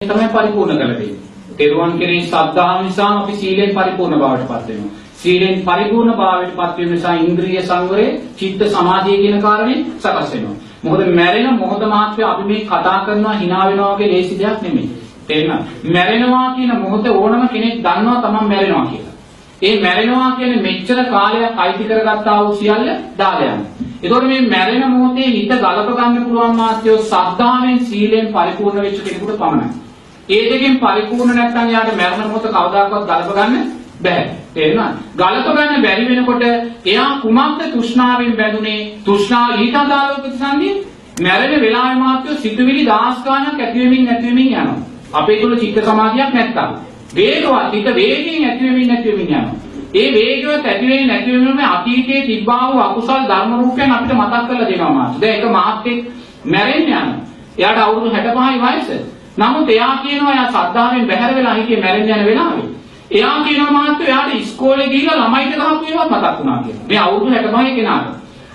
තමයි පරිපූර්ණ කරලා දෙන්නේ. තෙරුවන් කෙරෙහි ශ්‍රද්ධාව නිසා අපි සීලෙන් පරිපූර්ණ භාවයට පත් වෙනවා. සීලෙන් පරිපූර්ණ භාවයට පත් වීම නිසා ඉන්ද්‍රිය සංවරය, චිත්ත සමාධිය කියන කාරණේ සකස් වෙනවා. මොකද මැරෙන මොහොත මාත්‍රේ අපි මේ කතා කරනවා hina වෙනවා වගේ ලේසි දෙයක් නෙමෙයි. තේරෙනවද? මැරෙනවා කියන මොහොත ඕනම කෙනෙක් දන්නවා තමන් මැරෙනවා කියලා. ඒ මැරෙනවා කියන්නේ මෙච්චර කාලයක් අයිති කරගත්තා වූ සියල්ල දාලා යනවා. ඒතකොට මේ මැරෙන මොහොතේ හිත ගලප ගන්න පුළුවන් මාත්‍යෝ ශ්‍රද්ධාවෙන් සීලෙන් පරිපූර්ණ වෙච්ච කෙනෙකුට පමණයි. ඒ දෙකෙන් පරිපූර්ණ නැත්නම් යාට මරණ මොහොත කවදාකවත් ගලප ගන්න බෑ. තේරෙනවද? ගලප ගන්න බැරි වෙනකොට එයා කුමක්ද තෘෂ්ණාවෙන් බැඳුනේ? තෘෂ්ණාව ඊට අදාළව ප්‍රතිසන්දිය මැරෙන වෙලාවේ මාත්‍යෝ සිතුවිලි දහස් ගණනක් ඇති වෙමින් නැති වෙමින් යනවා. අපේ තුල චිත්ත සමාධියක් නැත්තම් වේගවත් හිත වේගයෙන් ඇති වෙමින් නැති වෙමින් යනවා. ඒ වේගවත් ඇති වෙමින් නැති වෙමින් මේ අතීතයේ තිබ්බා වූ අකුසල් ධර්ම රූපයන් අපිට මතක් කරලා දෙනවා මාත්. දැන් එක මහත්ෙක් මැරෙන්න යනවා. එයාට අවුරුදු 65යි වයස. නමුත් එයා කියනවා එයා ශ්‍රද්ධාවෙන් බැහැර වෙලා හිටියේ මැරෙන්න යන වෙලාවේ. එයා කියනවා මාත් එයාට ඉස්කෝලේ ගිහිල්ලා ළමයිට ගහපු ඒවා මතක් වුණා කියලා. මේ අවුරුදු 65 කෙනාට.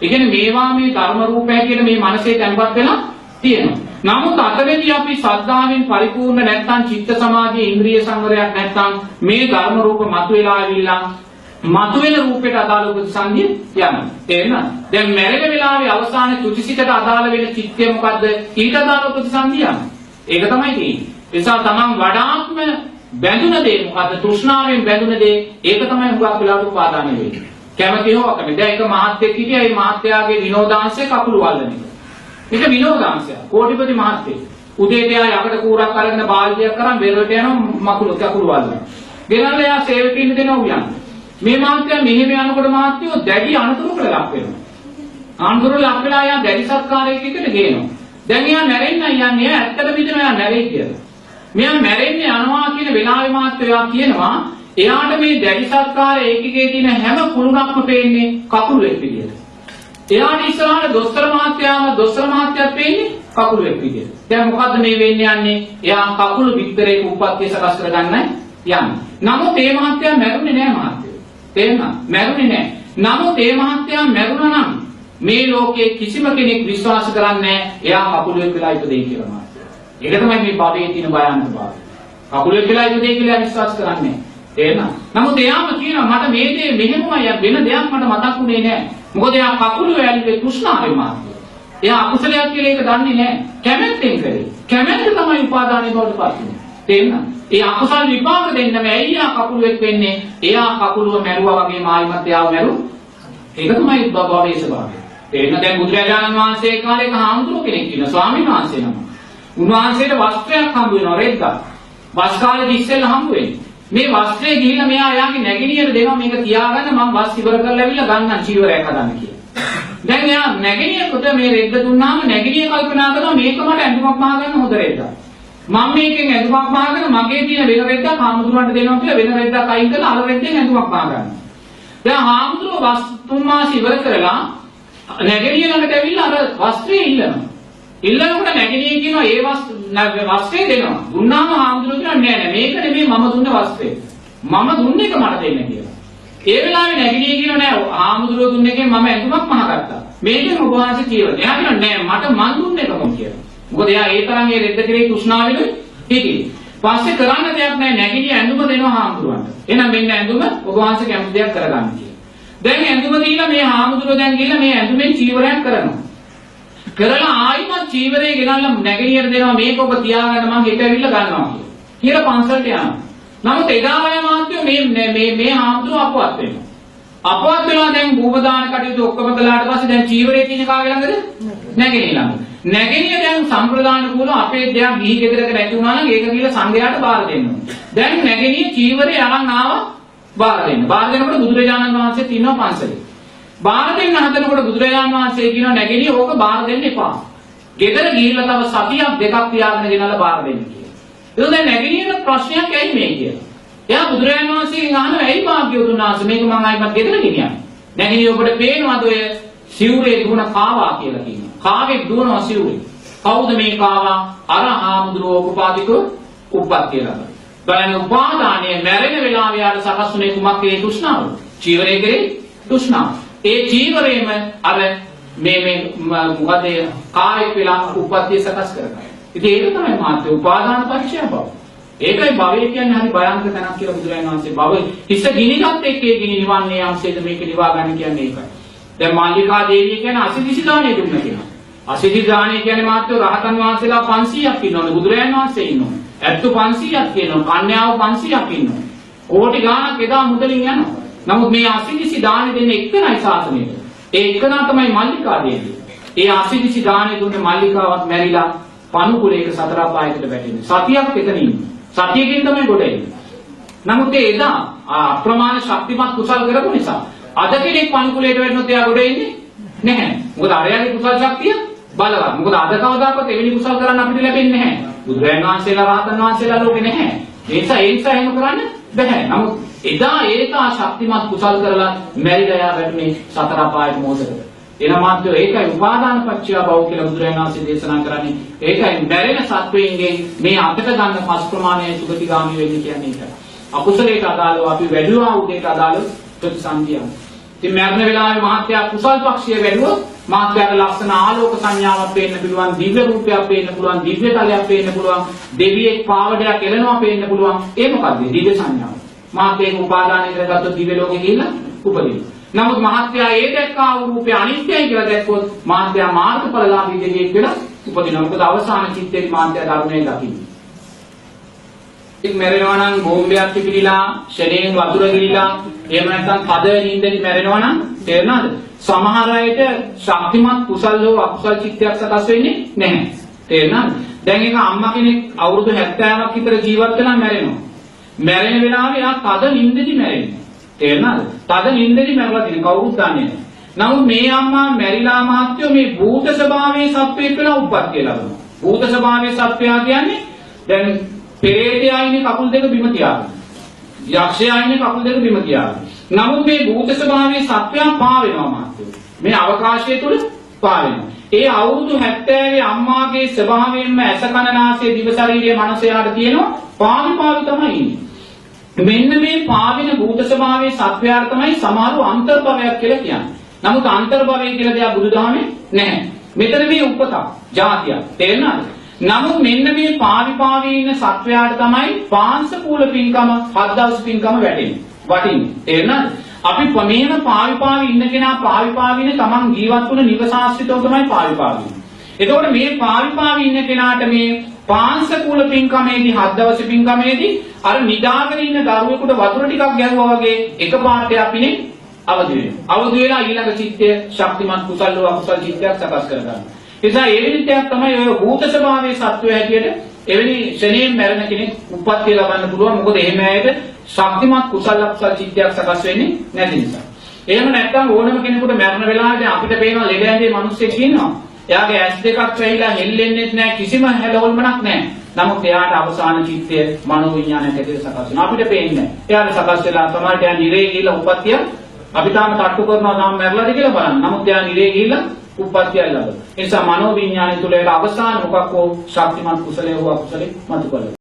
ඒ කියන්නේ මේවා මේ ධර්ම රූපය කියන මේ මනසේ තැන්පත් වෙලා තියෙනවා. නමුත් අතවේදී අපි ශ්‍රද්ධාවෙන් පරිපූර්ණ නැත්නම් චිත්ත සමාධිය ඉන්ද්‍රිය සංවරයක් නැත්නම් මේ ධර්ම රූප මතුවලා ආවිල්ලා මතුවෙන රූපයට අදාළ ප්‍රතිසන්දිය යනවා. තේරෙනවද? දැන් මැරෙන වෙලාවේ අවසානයේ තුතිසිතට අදාළ වෙන චිත්තය මොකද්ද? ඊට අදාළ ප්‍රතිසන්දිය යනවා. ඒක තමයි තියෙන්නේ. ඒ නිසා තමන් වඩාත්ම බැඳුන දේ මොකද්ද? තෘෂ්ණාවෙන් බැඳුන දේ ඒක තමයි හුඟක් වෙලාවට උපාදානය වෙන්නේ. කැමති හෝ අකමැති. දැන් එක මහත්ෙක් හිටියා. ඒ මහත්යාගේ විනෝදාංශය කකුළු වල්ලන එක. ඒක විනෝදාංශය. කෝටිපති මහත්යෙක්. උදේට යා යකට කූරක් අරගෙන බාල්දියක් කරන් බෙරට යනවා කකුළු වල්ලන. ගෙනල්ලා යා සේවකීන් දෙනවා උයන්. මේ මහත්යා මෙහෙම යනකොට මහත්යෝ දැඩි අනතුරකට ලක් වෙනවා. අනතුරු ලක් වෙලා යා දැඩි සත්කාරයකට ගේනවා. දැන් එයා මැරෙන්න යන්නේ ඇත්තට විදිහම එයා මැරෙයි කියලා. මෙයා මැරෙන්න යනවා කියන වෙලාවේ මහත්යෝ කියනවා එයාට මේ දැඩි සත්කාර ඒකකේ තියෙන හැම කුළුණක්ම පේන්නේ කකුලෙක් විදියට. එයාට ඉස්සරහට දොස්තර මහත්තයාත් පේන්නේ කකුලෙක් විදියට. දැන් මොකද්ද මේ වෙන්නේ යන්නේ? එයා කකුල විතරේ උප්පත්තිය සකස් කරගන්නයි යන්නේ. නමුත් මේ මහත්තයා මැරුණේ නෑ මහත්තයෝ. තේරුණා? මැරුණේ නෑ. නමුත් මේ මහත්තයා මැරුණා නම් මේ ලෝකයේ කිසිම කෙනෙක් විශ්වාස කරන්නේ නෑ එයා කකුලෙක් වෙලා ඉපදෙයි කියලා මහත්තයෝ. ඒක තමයි මේ භවයේ තියෙන භයානකභාවය. කකුලෙක් වෙලා ඉපදෙයි කියලා විශ්වාස කරන්නේ නෑ. තේරුණා? නමුත් එයාම කියනවා මට මේ දේ මෙහෙමයි වෙන දෙයක් මට මතක් වුණේ නෑ. මොකද එයා කකුල වැල්ලේ තෘෂ්ණාවෙන් මාර්ගය. එයා අකුසලයක් කියලා ඒක දන්නේ නැහැ. කැමැත්තෙන් කරේ. කැමැත්ත තමයි උපාදානයේ බවට පත් වෙන්නේ. තේරෙනවද? ඒ අකුසල විපාක දෙන්නම ඇයි එයා කකුලෙක් වෙන්නේ? එයා කකුලව මැරුවා වගේ මායිමත් එයාව මැරුවා. ඒක තමයි භවයේ ස්වභාවය. තේරෙනවද? දැන් බුදුරජාණන් වහන්සේ කාලේක හාමුදුරුවෝ කෙනෙක් ඉන්න ස්වාමීන් වහන්සේ නම. උන්වහන්සේට වස්ත්‍රයක් හම්බ වෙනවා රෙද්දක්. වස් කාලේ ඉස්සෙල්ලා හම්බ වෙන්නේ. මේ වස්ත්‍රය ගිහිල්ලා මෙයා එයාගේ නැගිනියට දෙනවා මේක තියාගන්න මම වස් ඉවර කරලා ඇවිල්ලා ගන්නම් චීවරයක් හදන්න කියලා. දැන් එයා නැගිනියට මේ රෙද්ද දුන්නාම නැගිනිය කල්පනා කරනවා මේක මට ඇඳුමක් මහගන්න හොඳ රෙද්දක්. මම මේකෙන් ඇඳුමක් මහගෙන මගේ තියෙන වෙන රෙද්දක් හාමුදුරුවන්ට දෙනවා කියලා වෙන රෙද්දක් අයින් කරලා අර රෙද්දෙන් ඇඳුමක් මහගන්නවා. දැන් හාමුදුරුවෝ වස් 3 මාස ඉවර කරලා නැගිනිය ළඟට ඇවිල්ලා අර වස්ත්‍රය ඉල්ලනවා. ඉල්ලනකොට නැගිනිය කියනවා ඒ වස්ත්‍රය දෙනවා. දුන්නාම හාමුදුරුවෝ කියනවා නෑ නෑ මේක නෙමෙයි මම දුන්න වස්ත්‍රය. මම දුන්න එක මට දෙන්න කියලා. ඒ වෙලාවේ නැගිනිය කියනවා නෑ හාමුදුරුවෝ දුන්න එකෙන් මම ඇඳුමක් මහගත්තා. මේකෙන් ඔබ වහන්සේ කියනවා. එයා කියනවා නෑ මට මන් දුන්න එකම කියලා. මොකද එයා ඒ තරම් ඒ රෙද්ද කෙරේ තෘෂ්ණාවෙලුයි හිටියේ. පස්සේ කරන්න දෙයක් නෑ නැගිනිය ඇඳුම දෙනවා හාමුදුරුවන්ට. එහෙනම් මෙන්න ඇඳුම ඔබ වහන්සේ කැමති දෙයක් කරගන්න කියලා. දැන් ඇඳුම දීලා මේ හාමුදුරුවෝ දැන් ගිහලා මේ ඇඳුමෙන් චීවරයක් කරනවා. කරලා ආයිමත් චීවරේ ගෙනල්ලා නැගිනියට දෙනවා මේක ඔබ තියාගන්න මම හෙට ඇවිල්ලා ගන්නවා කියලා පන්සලට යනවා. නමුත් එදා වය මාත්‍යෝ මේ හාමුදුරුවෝ අපවත් වෙනවා. අපවත් වෙනවා දැන් භූමදාන කටයුතු ඔක්කොම කළාට පස්සේ දැන් චීවරේ තියෙන කාගේ ළඟද? නැගිනිය ළඟ. නැගිනිය දැන් සම්ප්‍රදාන කුල අපේ දෙයක් ගිහි ගෙදරක නැති වුණා නම් ඒක කියලා සංඝයාට බාර දෙන්න ඕනේ. දැන් නැගිනිය චීවරේ අරන් ආවා බාර දෙන්න. බාර දෙනකොට බුදුරජාණන් වහන්සේත් ඉන්නවා පන්සලේ. බාර දෙන්න හදනකොට බුදුරජාණන් වහන්සේ කියනවා නැගිනිය ඕක බාර දෙන්න එපා. ගෙදර ගිහිල්ලා තව සතියක් දෙකක් තියාගෙන ගෙනල්ලා බාර දෙන්න කියලා. ඒක දැන් නැගිනියට ප්‍රශ්නයක් ඇයි මේ කියලා. එයා බුදුරජාණන් වහන්සේගෙන් අහනවා ඇයි භාග්‍යවතුන් වහන්සේ මේක මම ආයිමත් ගෙදර ගෙනියන්නේ. නැගිනිය ඔබට පේනවද ඔය සිවුරේ දුවන කාවා කියලා කියනවා. කාවේ දුවනවා සිවුරේ. කවුද මේ කාවා? අර හාමුදුරුවෝ උපාදික උප්පත්තිය ලබන. බලන්න උපාදානයේ මැරෙන වෙලාවේ යාට සකස්ුනේ කුමක් ඒ තෘෂ්ණාව. චීවරයේ කෙරේ තෘෂ්ණාව. ඒ චීවරේම අර මේ මොකද කාර්යයක් වෙලා උප්පත්තිය සකස් කරගන්නවා. ඉතින් ඒක තමයි මාත්‍ය උපාදාන පරික්ෂය බව. ඒකයි භවය කියන්නේ හරි භයානක තැනක් කියලා බුදුරජාණන් වහන්සේ භවය හිස ගිනිගත් එක්කේ ගිනි නිවන්නේ යම්සේද මේක නිවා ගන්න කියන්නේ ඒකයි. දැන් මාල්ලිකා දේවිය කියන්නේ අසිදිසි දාණය දුන්න කෙනා. අසිදිසි දාණය කියන්නේ මාත්‍ය රහතන් වහන්සේලා 500ක් ඉන්නවනේ බුදුරජාණන් වහන්සේ ඉන්නවනේ. ඇත්තු 500ක් කියනවා කන්‍යාව 500ක් ඉන්නවා. කෝටි ගාණක් එදා මුදලින් යනවා. නමුත් මේ අසිදිසි දාණය දෙන්නේ එක්කනයි ශාසනයට. ඒ එක්කනා තමයි මල්ලිකා දේවිය. ඒ අසිදිසි දාණය දුන්න මල්ලිකාවත් මැරිලා පණුකුලයක සතර අපායකට වැටෙන්නේ. සතියක් එතන ඉන්නේ. සතියකින් තමයි ගොඩ එන්නේ. නමුත් ඒ එදා අප්‍රමාණ ශක්තිමත් කුසල් කරපු නිසා අද කෙනෙක් පණුකුලයට වැටෙනොත් එයා ගොඩ එන්නේ නැහැ. මොකද අරයාගේ කුසල් ශක්තිය බලවත්. මොකද අද කවදාකවත් එවැනි කුසල් කරන්න අපිට ලැබෙන්නේ නැහැ. බුදුරජාණන් වහන්සේලා රහතන් වහන්සේලා ලෝකේ නැහැ. ඒ නිසා එහෙම කරන්න බැහැ. නමුත් එදා ඒකා ශක්තිමත් කුසල් කරලා මැරිලා යා වැටුනේ සතර අපායට මොහොතකට. එන මාත්‍ය ඒකයි උපාදාන පත්‍ය භව කියලා බුදුරජාණන් වහන්සේ දේශනා කරන්නේ. ඒකයි මැරෙන සත්වයින්ගෙන් මේ අපිට ගන්න පස් ප්‍රමාණය සුගතිගාමී වෙන්නේ කියන්නේ ඒක. අකුසලයට අදාළව අපි වැඩිවා උදේට අදාළව ප්‍රතිසන්දිය. ඉතින් මරණ වෙලාවේ මහත්යා කුසල් පක්ෂිය වැඩුවොත් මහත්යාට ලක්ෂණ ආලෝක සංඥාවක් පේන්න පුළුවන්, දිව්‍ය රූපයක් පේන්න පුළුවන්, දිව්‍ය තලයක් පේන්න පුළුවන්, දෙවියෙක් පාවඩයක් එළනවා පේන්න පුළුවන්. ඒ මොකද්ද? දිව්‍ය සංඥාව. මහත්යේක උපාදානය කරගත්තොත් දිව්‍ය ලෝකෙ ගිහිල්ලා උපදිනවා. නමුත් මහත්යා ඒ දැක්කා වූ රූපය අනිත්‍යයි කියලා දැක්කොත් මහත්යා මාර්ගඵලලාභී දෙවියෙක් වෙලා උපදිනවා. මොකද අවසාන චිත්තේදී මහත්යා ධර්මයේ දකින්නේ. ඉතින් මැරෙනවා නම් බෝම්බයක් පිපිරිලා, ෂෙඩෙන් වතුර ගිලිලා, එහෙම නැත්නම් පද නින්දෙදි මැරෙනවා නම් තේරෙනවද? සමහර අයට ශක්තිමත් කුසල් හෝ අකුසල් චිත්තයක් සකස් වෙන්නේ නැහැ. තේරෙනවද? දැන් එක අම්මා කෙනෙක් අවුරුදු 70ක් විතර ජීවත් වෙලා මැරෙනවා. මැරෙන වෙලාවේ ආ පද නින්දෙදි මැරෙන්නේ. තේරෙනවද? තද නින්දෙදි මැරලා තියෙන කවුරුත් දන්නේ නැහැ. නමුත් මේ අම්මා මැරිලා මාත්‍යෝ මේ භූත ස්වභාවයේ සත්වයක් වෙලා උප්පත්තිය ලබනවා. භූත ස්වභාවයේ සත්වයා කියන්නේ දැන් පෙරේතයා ඉන්නේ කකුල් දෙක බිම තියාගෙන. යක්ෂයා ඉන්නේ කකුල් දෙක බිම තියාගෙන. නමුත් මේ භූත ස්වභාවයේ සත්වයා පා වෙනවා මාත්‍යෝ. මේ අවකාශය තුල පා වෙනවා. ඒ අවුරුදු 70 අම්මාගේ ස්වභාවයෙන්ම ඇස කන නාසය දිව ශරීරය මනස යාට තියෙනවා පාවි තමයි ඉන්නේ. මෙන්න මේ පාවින භූත ස්වභාවයේ සත්වයාට තමයි සමහරව අන්තර්භවයක් කියලා කියන්නේ. නමුත් අන්තර්භවය කියලා දෙයක් බුදුදහමේ නැහැ. මෙතන මේ උපතක්, ජාතියක්. තේරෙනවද? නමුත් මෙන්න මේ පාවි ඉන්න සත්වයාට තමයි පාංශකූල පින්කම, හත් දවස් පින්කම වටින්නේ. තේරෙනවද? අපි මෙහෙම පාවි ඉන්න කෙනා පාවි ඉන්න තමන් ජීවත් වුණ නිවසාශ්‍රිතව තමයි පාවි ඉන්නේ. එතකොට මේ පාවි ඉන්න කෙනාට මේ පාංශකූල පින්කමේදී හත් දවස් පින්කමේදී අර නිදාගෙන ඉන්න දරුවෙකුට වතුර ටිකක් ගැහුවා වගේ එකපාරට අපිනේ අවදි වෙනවා. අවදි වෙලා ඊළඟ චිත්තය ශක්තිමත් කුසල හෝ අකුසල චිත්තයක් සකස් කරගන්නවා. ඒ නිසා ඒ විදිහට තමයි ඔය භූත ස්වභාවයේ සත්වය හැටියට එවැනි ශරීරයෙන් මැරෙන කෙනෙක් උප්පත්තිය ලබන්න පුළුවන්. මොකද එහෙම ඇයට ශක්තිමත් කුසල අකුසල චිත්තයක් සකස් වෙන්නේ නැති නිසා. එහෙම නැත්නම් ඕනම කෙනෙකුට මරණ වෙලාවේදී අපිට පේන ලෙඩ ඇඳේ මිනිස්සෙක් ඉන්නවා. එයාගේ ඇස් දෙකක් වැහිලා හෙල්ලෙන්නේ නැහැ, කිසිම හැලහොල්මනක් නැහැ. නමුත් එයාට අවසාන චිත්තය මනෝ විඥානයට ඇතුළේ සකස් වෙනවා. අපිට පේන්නේ නැහැ. එයාට සකස් වෙලා සමහරට එයා නිරේ ගිහිල්ලා උප්පත්තිය අපි තාම තට්ටු කරනවා තාම මැරලාද කියලා බලන්න. නමුත් එයා නිරේ ගිහිල්ලා උප්පත්තිය ලබනවා. ඒ නිසා මනෝ විඥානය තුළ ඒක අවසාන මොකක් හෝ ශක්තිමත් කුසලයේ හෝ අකුසලයේ මතු කරගන්නවා.